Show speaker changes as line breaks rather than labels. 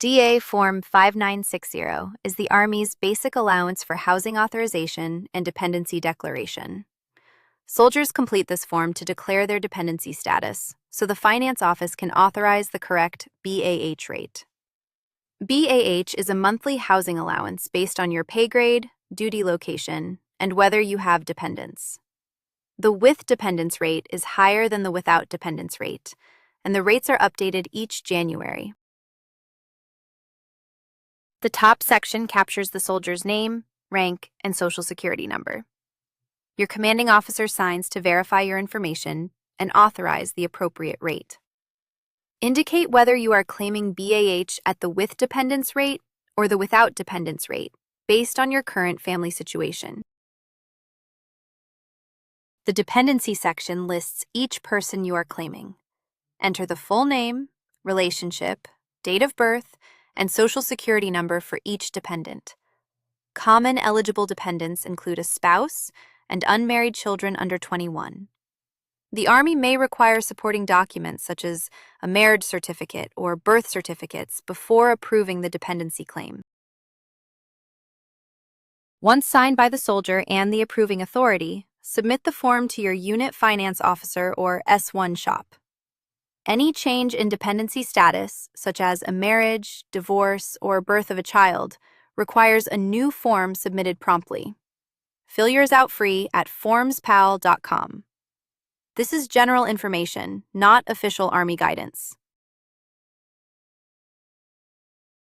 DA Form 5960 is the Army's basic allowance for housing authorization and dependency declaration. Soldiers complete this form to declare their dependency status, so the Finance Office can authorize the correct BAH rate. BAH is a monthly housing allowance based on your pay grade, duty location, and whether you have dependents. The with dependence rate is higher than the without dependence rate, and the rates are updated each January. The top section captures the soldier's name, rank, and social security number. Your commanding officer signs to verify your information and authorize the appropriate rate. Indicate whether you are claiming BAH at the with dependence rate or the without dependence rate, based on your current family situation. The dependency section lists each person you are claiming. Enter the full name, relationship, date of birth, and social security number for each dependent. Common eligible dependents include a spouse and unmarried children under 21. The Army may require supporting documents such as a marriage certificate or birth certificates before approving the dependency claim. Once signed by the soldier and the approving authority, submit the form to your Unit Finance Officer or S1 shop. Any change in dependency status, such as a marriage, divorce, or birth of a child, requires a new form submitted promptly. Fill yours out free at FormsPal.com. This is general information, not official Army guidance.